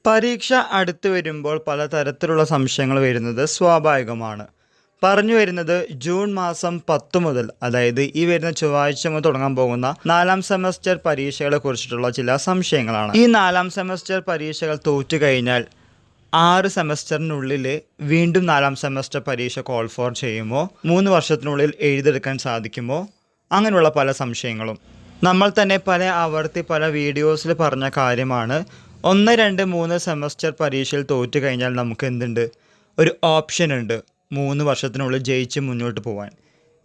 പരീക്ഷ അടുത്ത് വരുമ്പോൾ പലതരത്തിലുള്ള സംശയങ്ങൾ വരുന്നത് സ്വാഭാവികമാണ്. പറഞ്ഞു വരുന്നത് ജൂൺ മാസം 10 മുതൽ, അതായത് ഈ വരുന്ന ചൊവ്വാഴ്ച മുതൽ തുടങ്ങാൻ പോകുന്ന 4ാം സെമസ്റ്റർ പരീക്ഷകളെ കുറിച്ചിട്ടുള്ള ചില സംശയങ്ങളാണ്. ഈ 4ാം സെമസ്റ്റർ പരീക്ഷകൾ തോറ്റു കഴിഞ്ഞാൽ 6 സെമസ്റ്ററിനുള്ളിൽ വീണ്ടും 4ാം സെമസ്റ്റർ പരീക്ഷ കോൾ ഫോർ ചെയ്യുമോ, 3 വർഷത്തിനുള്ളിൽ എഴുതിയെടുക്കാൻ സാധിക്കുമോ, അങ്ങനെയുള്ള പല സംശയങ്ങളും. നമ്മൾ തന്നെ പല ആവർത്തി പല വീഡിയോസിൽ പറഞ്ഞ കാര്യമാണ്. 1, 2, 3 സെമസ്റ്റർ പരീക്ഷയിൽ തോറ്റു കഴിഞ്ഞാൽ നമുക്ക് എന്തുണ്ട്, ഒരു ഓപ്ഷൻ ഉണ്ട് 3 വർഷത്തിനുള്ളിൽ ജയിച്ച് മുന്നോട്ട് പോകാൻ.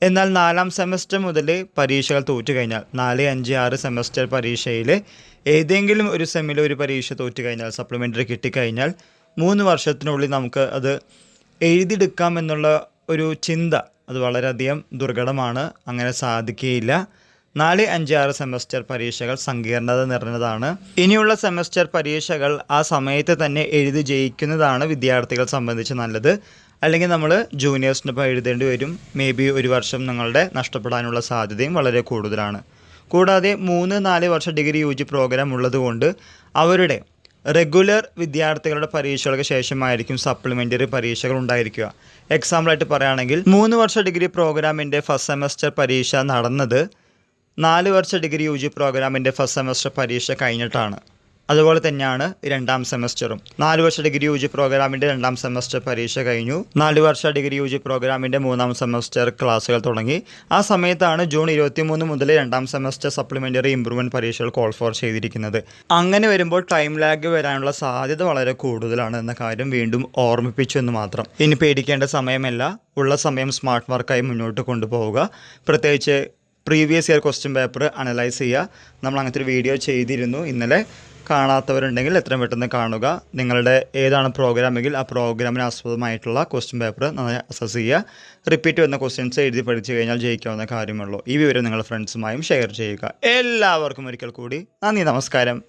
എന്നാൽ 4ാം സെമസ്റ്റർ മുതൽ പരീക്ഷകൾ തോറ്റു കഴിഞ്ഞാൽ 4, 5, 6 സെമസ്റ്റർ പരീക്ഷയിൽ ഏതെങ്കിലും ഒരു സെമ്മിൽ ഒരു പരീക്ഷ തോറ്റു കഴിഞ്ഞാൽ, സപ്ലിമെൻ്ററി കിട്ടിക്കഴിഞ്ഞാൽ 3 വർഷത്തിനുള്ളിൽ നമുക്ക് അത് എഴുതിയെടുക്കാം എന്നുള്ള ഒരു ചിന്ത അത് വളരെയധികം ദുർഘടമാണ്. അങ്ങനെ സാധിക്കുകയില്ല. 4, 5, 6 സെമസ്റ്റർ പരീക്ഷകൾ സങ്കീർണത നിറഞ്ഞതാണ്. ഇനിയുള്ള സെമസ്റ്റർ പരീക്ഷകൾ ആ സമയത്ത് തന്നെ എഴുതി ജയിക്കുന്നതാണ് വിദ്യാർത്ഥികളെ സംബന്ധിച്ച് നല്ലത്. അല്ലെങ്കിൽ നമ്മൾ ജൂനിയേഴ്സിനൊപ്പം എഴുതേണ്ടി വരും. മേ ബി ഒരു വർഷം നിങ്ങളുടെ നഷ്ടപ്പെടാനുള്ള സാധ്യതയും വളരെ കൂടുതലാണ്. കൂടാതെ 3, 4 വർഷ ഡിഗ്രി UG പ്രോഗ്രാം ഉള്ളതുകൊണ്ട് അവരുടെ റെഗുലർ വിദ്യാർത്ഥികളുടെ പരീക്ഷകൾക്ക് ശേഷമായിരിക്കും സപ്ലിമെൻ്ററി പരീക്ഷകൾ ഉണ്ടായിരിക്കുക. എക്സാമ്പിളായിട്ട് പറയുകയാണെങ്കിൽ 3 വർഷ ഡിഗ്രി പ്രോഗ്രാമിൻ്റെ ഫസ്റ്റ് സെമസ്റ്റർ പരീക്ഷ നടന്നത് 4 വർഷ ഡിഗ്രി UG പ്രോഗ്രാമിൻ്റെ ഫസ്റ്റ് സെമസ്റ്റർ പരീക്ഷ കഴിഞ്ഞിട്ടാണ്. അതുപോലെ തന്നെയാണ് 2ാം സെമസ്റ്ററും. 4 വർഷ ഡിഗ്രി UG പ്രോഗ്രാമിൻ്റെ 2ാം സെമസ്റ്റർ പരീക്ഷ കഴിഞ്ഞു. 4 വർഷ ഡിഗ്രി UG പ്രോഗ്രാമിൻ്റെ 3ാം സെമസ്റ്റർ ക്ലാസ്സുകൾ തുടങ്ങി. ആ സമയത്താണ് ജൂൺ 23 മുതൽ 2ാം സെമസ്റ്റർ സപ്ലിമെൻ്ററി ഇംപ്രൂവ്മെൻറ്റ് പരീക്ഷകൾ കോൾ ഫോർ ചെയ്തിരിക്കുന്നത്. അങ്ങനെ വരുമ്പോൾ ടൈം ലാഗ് വരാനുള്ള സാധ്യത വളരെ കൂടുതലാണ് എന്ന കാര്യം വീണ്ടും ഓർമ്മിപ്പിച്ചു എന്ന് മാത്രം. ഇനി പേടിക്കേണ്ട സമയമല്ല. ഉള്ള സമയം സ്മാർട്ട് വർക്കായി മുന്നോട്ട് കൊണ്ടുപോവുക. പ്രത്യേകിച്ച് previous year question paper analyse ചെയ്യുക. നമ്മൾ അങ്ങനത്തെ ഒരു വീഡിയോ ചെയ്തിരുന്നു. ഇന്നലെ കാണാത്തവരുണ്ടെങ്കിൽ എത്രയും പെട്ടെന്ന് കാണുക. നിങ്ങളുടെ ഏതാണ് പ്രോഗ്രാമെങ്കിൽ ആ പ്രോഗ്രാമിന് ആസ്പദമായിട്ടുള്ള ക്വസ്റ്റ്യൻ പേപ്പർ നന്നായി അസസ് ചെയ്യുക. റിപ്പീറ്റ് വരുന്ന ക്വസ്റ്റ്യൻസ് എഴുതി പഠിച്ചു കഴിഞ്ഞാൽ ജയിക്കാവുന്ന കാര്യമുള്ളൂ. ഈ വിവരം നിങ്ങളുടെ ഫ്രണ്ട്സുമായും ഷെയർ ചെയ്യുക. എല്ലാവർക്കും ഒരിക്കൽ കൂടി നന്ദി, നമസ്കാരം.